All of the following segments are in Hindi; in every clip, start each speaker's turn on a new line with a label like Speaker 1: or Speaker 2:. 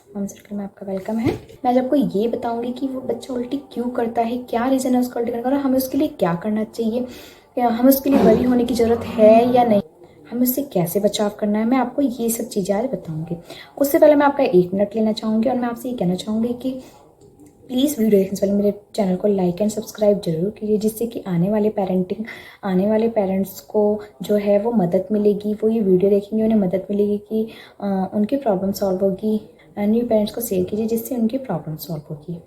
Speaker 1: मॉम सर्कल में आपका वेलकम है। मैं आज आपको ये बताऊंगी कि वो बच्चा उल्टी क्यों करता है, क्या रीज़न है उसका उल्टी करने का, और हमें उसके लिए क्या करना चाहिए, या हमें उसके लिए वरी होने की ज़रूरत है या नहीं, हमें उससे कैसे बचाव करना है। मैं आपको ये सब चीज़ें आज बताऊंगी। उससे पहले मैं आपका 1 मिनट लेना चाहूँगी और मैं आपसे ये कहना चाहूँगी कि प्लीज़ वीडियो देखने से पहले मेरे चैनल को लाइक एंड सब्सक्राइब जरूर कीजिए, जिससे कि आने वाले पेरेंट्स को जो है वो मदद मिलेगी। वो ये वीडियो देखेंगे, उन्हें मदद मिलेगी कि उनकी प्रॉब्लम सॉल्व होगी। न्यू पेरेंट्स को शेयर कीजिए जिससे उनकी प्रॉब्लम सॉल्व होगी।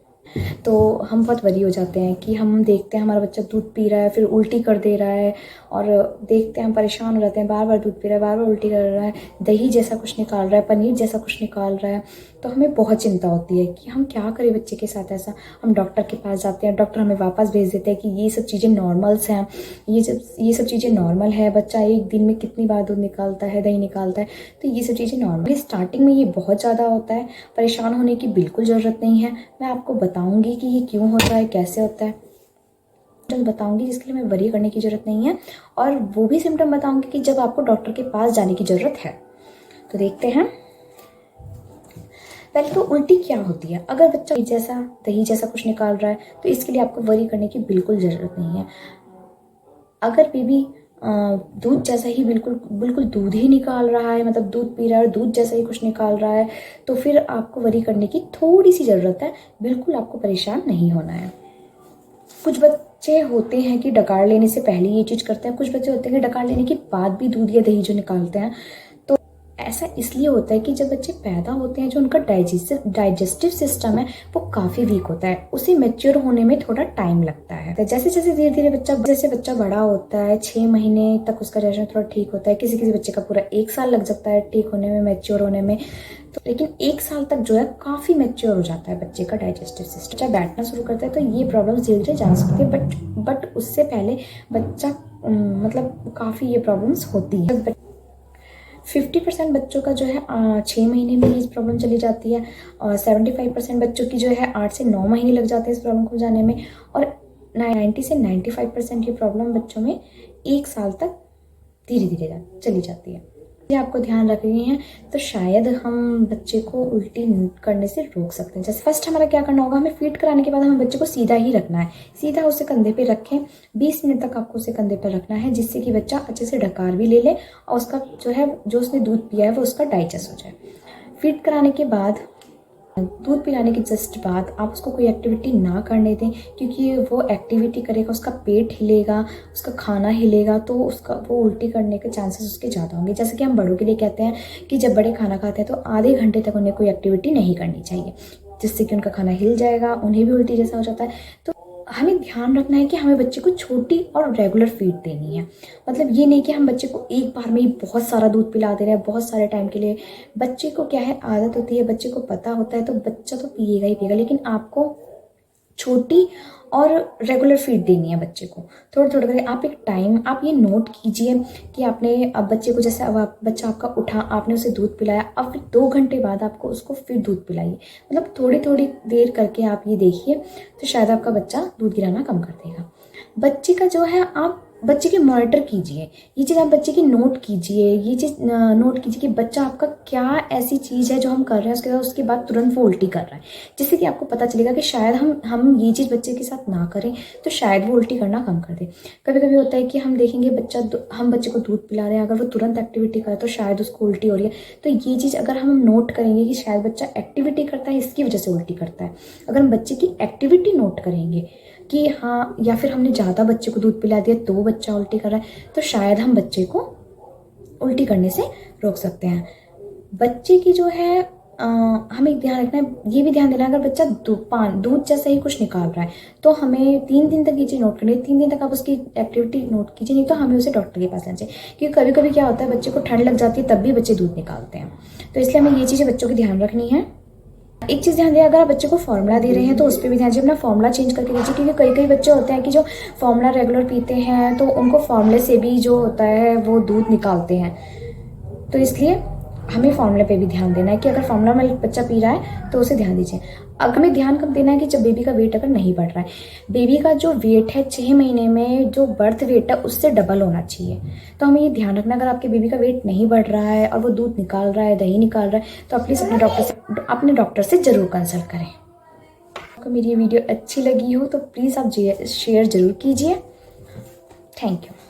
Speaker 1: तो हम बहुत वरी हो जाते हैं कि हम देखते हैं हमारा बच्चा दूध पी रहा है फिर उल्टी कर दे रहा है, और देखते हैं हम परेशान हो जाते हैं, बार बार दूध पी रहा है, बार बार उल्टी कर रहा है, दही जैसा कुछ निकाल रहा है, पनीर जैसा कुछ निकाल रहा है। तो हमें बहुत चिंता होती है कि हम क्या करें बच्चे के साथ ऐसा। हम डॉक्टर के पास जाते हैं, डॉक्टर हमें वापस भेज देते हैं कि ये सब चीज़ें नॉर्मल्स हैं, ये सब चीज़ें नॉर्मल है। बच्चा एक दिन में कितनी बार दूध निकालता है, दही निकालता है, तो ये सब चीज़ें नॉर्मल। स्टार्टिंग में ये बहुत ज़्यादा होता है, परेशान होने की बिल्कुल ज़रूरत नहीं है। मैं आपको बताऊँगी कि ये क्यों होता है, कैसे होता है, सिम्टम्स बताऊंगी जिसके लिए मैं वरी करने की ज़रूरत नहीं है, और वो भी सिम्टम बताऊंगी कि जब आपको डॉक्टर के पास जाने की ज़रूरत है। तो देखते हैं। पहले तो उल्टी क्या होती है। अगर बच्चा दही जैसा कुछ निकाल रहा है तो इसके लिए आपको वरी करने की बिल्कुल ज़रूरत नहीं है। अगर बेबी दूध जैसा ही बिल्कुल दूध ही निकाल रहा है, मतलब दूध पी रहा है और दूध जैसा ही कुछ निकाल रहा है, तो फिर आपको वरी करने की थोड़ी सी ज़रूरत है। बिल्कुल आपको परेशान नहीं होना है। कुछ बच्चे होते हैं कि डकार लेने से पहले ये चीज़ करते हैं, कुछ बच्चे होते हैं कि डकार लेने के बाद भी दूध या दही जो निकालते हैं। तो ऐसा इसलिए होता है कि जब बच्चे पैदा होते हैं जो उनका डाइजेस्टिव सिस्टम है वो काफ़ी वीक होता है, उसे मैच्योर होने में थोड़ा टाइम लगता है। तो जैसे जैसे धीरे धीरे बच्चा बड़ा होता है, 6 महीने तक उसका डाइजेशन थोड़ा ठीक होता है। किसी किसी बच्चे का पूरा 1 साल लग जाता है ठीक होने में, मैच्योर होने में। तो लेकिन 1 साल तक जो है काफ़ी मैच्योर हो जाता है बच्चे का डाइजेस्टिव सिस्टम। बच्चा बैठना शुरू करता है तो ये प्रॉब्लम धीरे धीरे जा सकती है, बट उससे पहले बच्चा मतलब काफ़ी ये प्रॉब्लम्स होती है। 50% बच्चों का जो है 6 महीने में ये प्रॉब्लम चली जाती है, और 75% बच्चों की जो है 8 से 9 महीने लग जाते हैं इस प्रॉब्लम को जाने में, और 90 से 95% ये प्रॉब्लम बच्चों में 1 साल तक धीरे धीरे चली जाती है। ये आपको ध्यान रखनी है, तो शायद हम बच्चे को उल्टी करने से रोक सकते हैं। जैसे फर्स्ट हमारा क्या करना होगा, हमें फीड कराने के बाद हमें बच्चे को सीधा ही रखना है, सीधा उसे कंधे पे रखें। 20 मिनट तक आपको उसे कंधे पर रखना है, जिससे कि बच्चा अच्छे से डकार भी ले ले और उसका जो उसने दूध पिया है वो उसका डाइजेस्ट हो जाए। फीड कराने के बाद, दूध पिलाने के जस्ट बाद आप उसको कोई एक्टिविटी ना करने दें, क्योंकि वो एक्टिविटी करेगा उसका पेट हिलेगा, उसका खाना हिलेगा, तो वो उल्टी करने के चांसेस उसके ज़्यादा होंगे। जैसे कि हम बड़ों के लिए कहते हैं कि जब बड़े खाना खाते हैं तो आधे घंटे तक उन्हें कोई एक्टिविटी नहीं करनी चाहिए, जिससे कि उनका खाना हिल जाएगा, उन्हें भी उल्टी जैसा हो जाता है। तो हमें ध्यान रखना है कि हमें बच्चे को छोटी और रेगुलर फीड देनी है। मतलब ये नहीं कि हम बच्चे को एक बार में ही बहुत सारा दूध पिला दे रहे हैं बहुत सारे टाइम के लिए। बच्चे को क्या है, आदत होती है, बच्चे को पता होता है, तो बच्चा तो पिएगा ही पिएगा, लेकिन आपको छोटी और रेगुलर फीड देनी है बच्चे को। थोड़ा थोड़ा करके आप एक टाइम आप ये नोट कीजिए कि आपने अब बच्चे को, जैसे अब बच्चा आपका उठा, आपने उसे दूध पिलाया, अब फिर 2 घंटे बाद आपको उसको फिर दूध पिलाइए। मतलब थोड़ी थोड़ी देर करके आप ये देखिए, तो शायद आपका बच्चा दूध गिराना कम कर देगा। बच्चे का जो है, आप बच्चे के मॉनिटर कीजिए, ये चीज़ आप बच्चे की नोट कीजिए, ये चीज़ नोट कीजिए कि बच्चा आपका क्या ऐसी चीज़ है जो हम कर रहे हैं उसके बाद तुरंत वो उल्टी कर रहा है, जिससे कि आपको पता चलेगा कि शायद हम ये चीज़ बच्चे के साथ ना करें तो शायद वो उल्टी करना कम कर दे। कभी कभी होता है कि हम देखेंगे हम बच्चे को दूध पिला रहे हैं, अगर वो तुरंत एक्टिविटी करे तो शायद उसको उल्टी हो रही है। तो ये चीज़ अगर हम नोट करेंगे कि शायद बच्चा एक्टिविटी करता है इसकी वजह से उल्टी करता है, अगर हम बच्चे की एक्टिविटी नोट करेंगे कि हाँ, या फिर हमने ज़्यादा बच्चे को दूध पिला दिया तो बच्चा उल्टी कर रहा है, तो शायद हम बच्चे को उल्टी करने से रोक सकते हैं। बच्चे की जो है हमें ध्यान रखना है, ये भी ध्यान देना है, अगर बच्चा दूध जैसा ही कुछ निकाल रहा है तो हमें 3 दिन तक ये चीज़ नोट करनी है। 3 दिन तक आप उसकी एक्टिविटी नोट कीजिए, नहीं तो हमें उसे डॉक्टर के पास लेना चाहिए, क्योंकि कभी कभी क्या होता है बच्चे को ठंड लग जाती है तब भी बच्चे दूध निकालते हैं। तो इसलिए हमें ये चीज़ें बच्चों की ध्यान रखनी है। एक चीज़ ध्यान दें, अगर आप बच्चे को फॉर्मूला दे रहे हैं तो उस पर भी ध्यान दीजिए, अपना फॉर्मूला चेंज करके दीजिए, क्योंकि कई कई बच्चे होते हैं कि जो फॉर्मूला रेगुलर पीते हैं तो उनको फॉर्मूले से भी जो होता है वो दूध निकालते हैं। तो इसलिए हमें फॉर्मूला पे भी ध्यान देना है कि अगर फॉर्मूला मिल्क बच्चा पी रहा है तो उसे ध्यान दीजिए। अगर हमें ध्यान कब देना है कि जब बेबी का वेट अगर नहीं बढ़ रहा है, बेबी का जो वेट है 6 महीने में जो बर्थ वेट है उससे डबल होना चाहिए। तो हमें ये ध्यान रखना, अगर आपके बेबी का वेट नहीं बढ़ रहा है और वो दूध निकाल रहा है, दही निकाल रहा है, तो आप प्लीज़ अपने डॉक्टर से ज़रूर कंसल्ट करें। आपको मेरी ये वीडियो अच्छी लगी हो तो प्लीज़ आप शेयर ज़रूर कीजिए। Thank you.